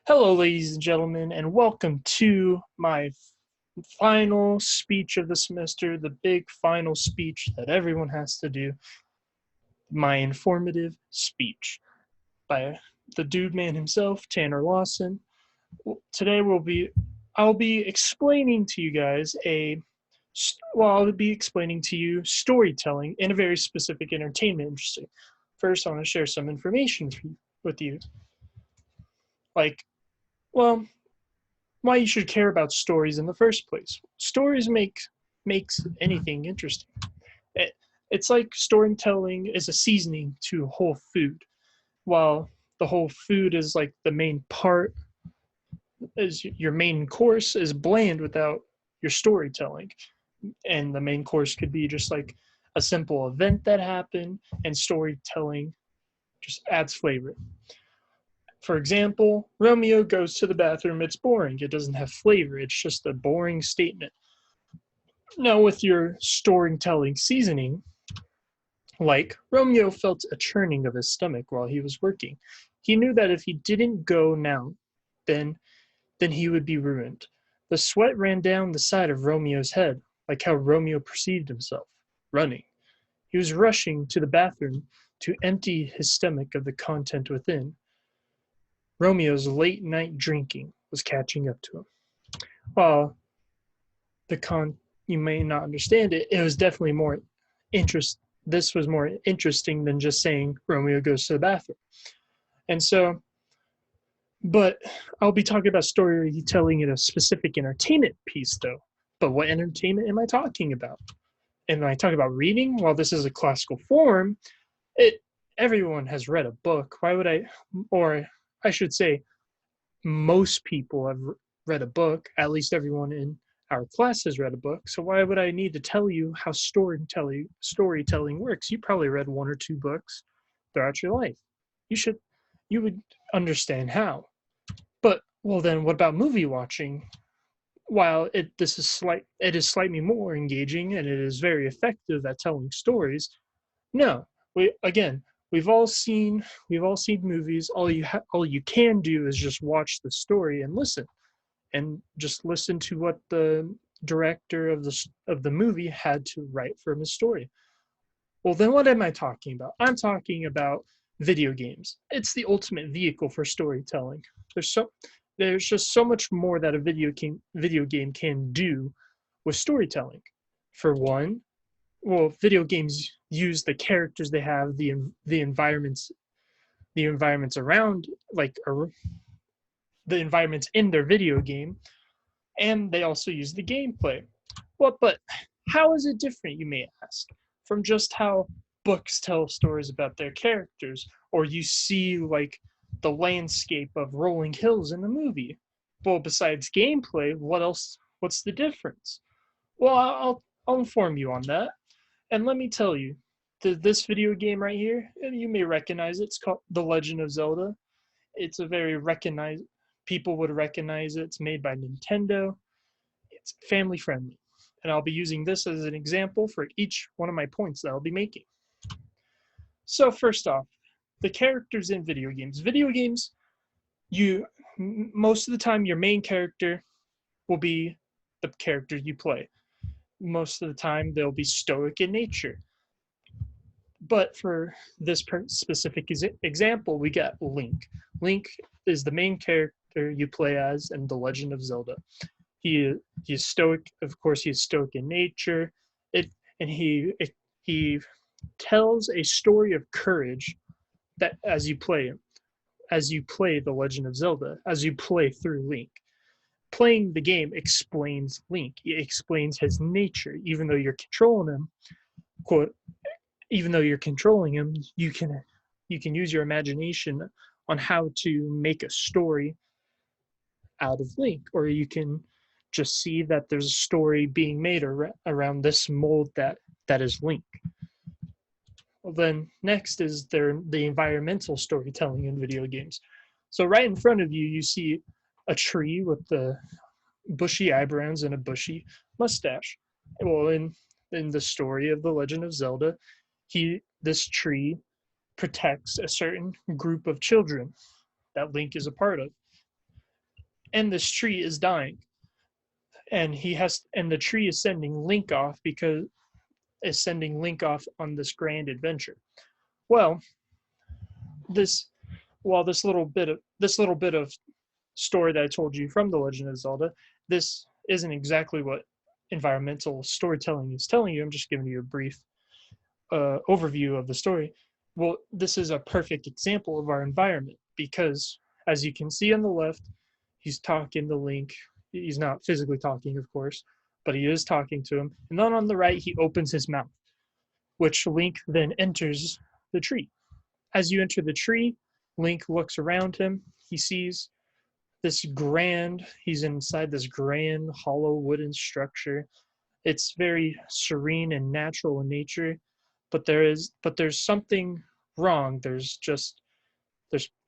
Hello, ladies and gentlemen, and welcome to my final speech of the semester, the big final speech that everyone has to do, my informative speech by the dude man himself, Tanner Lawson. Today I'll be explaining to you guys I'll be explaining to you storytelling in a very specific entertainment industry. First, I want to share some information with you, like, well, why you should care about stories in the first place. Stories makes anything interesting. It, it's like storytelling is a seasoning to whole food, while the whole food is like the main part, is your main course is bland without your storytelling. And the main course could be just like a simple event that happened, and storytelling just adds flavor. For example, Romeo goes to the bathroom. It's boring. It doesn't have flavor. It's just a boring statement. Now, with your storytelling seasoning, like Romeo felt a churning of his stomach while he was working. He knew that if he didn't go now, then then he would be ruined. The sweat ran down the side of Romeo's head, like how Romeo perceived himself, running. He was rushing to the bathroom to empty his stomach of the content within. Romeo's late night drinking was catching up to him. While the con you may not understand it, it was definitely more interest this was more interesting than just saying Romeo goes to the bathroom. And so, but I'll be talking about storytelling in a specific entertainment piece though. But what entertainment am I talking about? Am I talking about reading? While this is a classical form, it everyone has read a book. Why would I, or I should say most people have read a book, at least everyone in our class has read a book. So why would I need to tell you how storytelling works? You probably read one or two books throughout your life. You should you would understand how. But well then what about movie watching? While it is slightly more engaging and it is very effective at telling stories, no. We again, we've all seen movies. All you can do is just watch the story and just listen to what the director of the movie had to write from his story. Well, then what am I talking about? I'm talking about video games. It's the ultimate vehicle for storytelling. There's so there's just so much more that a video game can do with storytelling. For one, well, video games use the characters they have, the environments around, the environments in their video game, and they also use the gameplay. But how is it different, you may ask, from just how books tell stories about their characters, or you see like the landscape of rolling hills in the movie? Well, besides gameplay, what else? What's the difference? Well, I'll inform you on that. And let me tell you, this video game right here, you may recognize it. It's called The Legend of Zelda. It's a very recognized, people would recognize it. It's made by Nintendo. It's family friendly. And I'll be using this as an example for each one of my points that I'll be making. So first off, the characters in video games. Video games, you most of the time your main character will be the character you play. Most of the time they'll be stoic in nature. But for this specific example, we got Link. Link is the main character you play as in The Legend of Zelda. He's stoic. Of course, he's stoic in nature. It and he tells a story of courage that as you play The Legend of Zelda, as you play through Link. Playing the game explains Link. It explains his nature. Quote, even though you're controlling him, you can use your imagination on how to make a story out of Link, or you can just see that there's a story being made around this mold that is Link. Well, then next is the environmental storytelling in video games. So right in front of you, you see a tree with the bushy eyebrows and a bushy mustache. Well, in the story of The Legend of Zelda, this tree protects a certain group of children that Link is a part of. and this tree is dying, and the tree is sending Link off because is sending Link off on this grand adventure. Well, this this little bit of story that I told you from The Legend of Zelda, this isn't exactly what environmental storytelling is telling you. I'm just giving you a brief overview of the story. Well, this is a perfect example of our environment because, as you can see on the left, he's talking to Link. He's not physically talking, of course, but he is talking to him. And then on the right, he opens his mouth, which Link then enters the tree. As you enter the tree, Link looks around him. He sees he's inside this grand hollow wooden structure. It's very serene and natural in nature, but there's something wrong. There's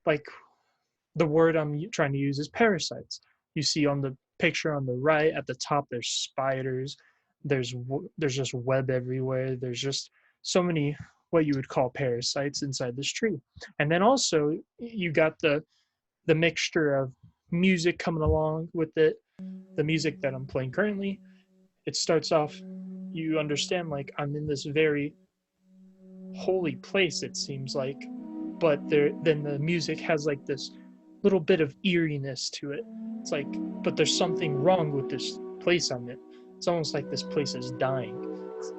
like the word I'm trying to use is parasites. You see on the picture on the right at the top, there's spiders. There's just web everywhere. There's just so many what you would call parasites inside this tree. And then also you got the mixture of music coming along with it. The music that I'm playing currently, it starts off, you understand, like I'm in this very holy place, it seems like, but then the music has like this little bit of eeriness to it. It's like, but there's something wrong with this place I'm in. It's almost like this place is dying.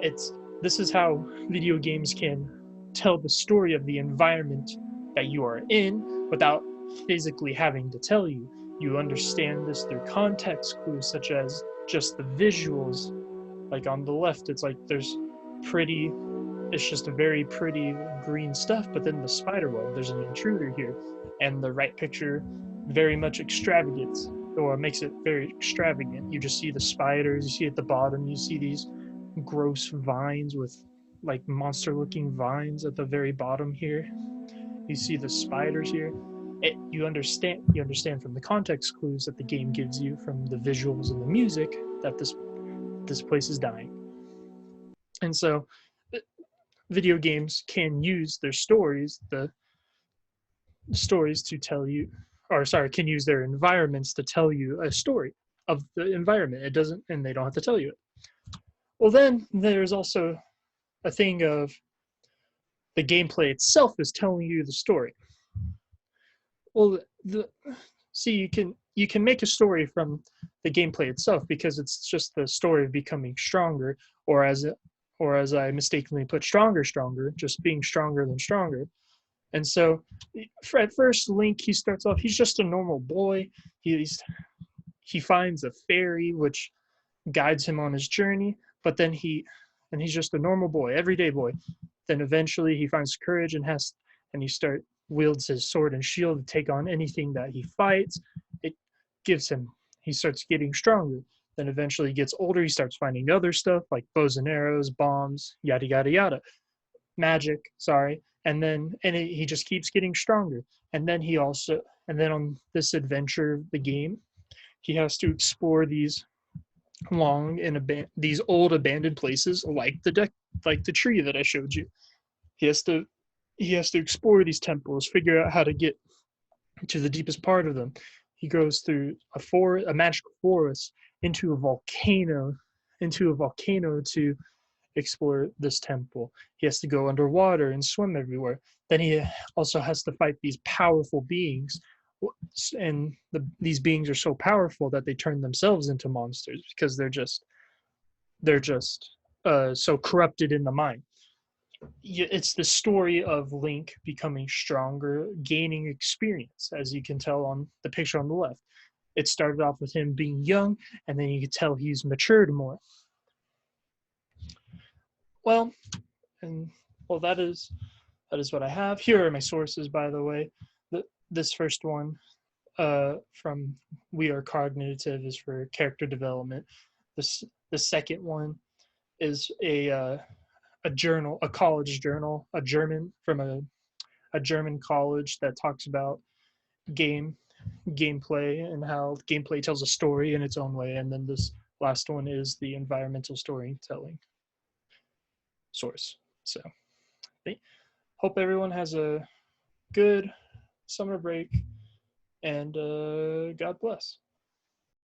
It's This is how video games can tell the story of the environment that you are in without physically having to tell you. You understand this through context clues such as just the visuals. Like on the left, it's like it's just a very pretty green stuff, but then the spider web, there's an intruder here. And the right picture, very much extravagant, or makes it very extravagant. You just see the spiders, you see at the bottom, you see these gross vines with like monster looking vines at the very bottom here. You see the spiders here. You understand from the context clues that the game gives you from the visuals and the music that this place is dying. And so video games can use their stories, the stories to tell you, or sorry, can use their environments to tell you a story of the environment. It doesn't, and they don't have to tell you it. Well, then there's also a thing of the gameplay itself is telling you the story. Well, see, you can make a story from the gameplay itself because it's just the story of becoming stronger, or as I mistakenly put, stronger, just being stronger than stronger. And so, at first, Link, he starts off, he's just a normal boy. He finds a fairy which guides him on his journey, but then he's just a normal boy, everyday boy. Then eventually he finds courage and wields his sword and shield to take on anything that he fights. It he starts getting stronger. Then eventually he gets older, he starts finding other stuff like bows and arrows, bombs, yada yada yada. Magic, sorry. He just keeps getting stronger. And then on this adventure of the game, he has to explore these these old abandoned places like the tree that I showed you. He has to explore these temples, figure out how to get to the deepest part of them. He goes through a magical forest, into a volcano to explore this temple. He has to go underwater and swim everywhere. Then he also has to fight these powerful beings, and these beings are so powerful that they turn themselves into monsters because they're just so corrupted in the mind. It's the story of Link becoming stronger, gaining experience, as you can tell on the picture on the left. It started off with him being young, and then you can tell he's matured more. Well, that is what I have. Here are my sources, by the way. This first one from We Are Cognitive is for character development. The second one is a journal, a college journal, from a German college that talks about gameplay and how gameplay tells a story in its own way. And then this last one is the environmental storytelling source. So hope everyone has a good summer break, and God bless.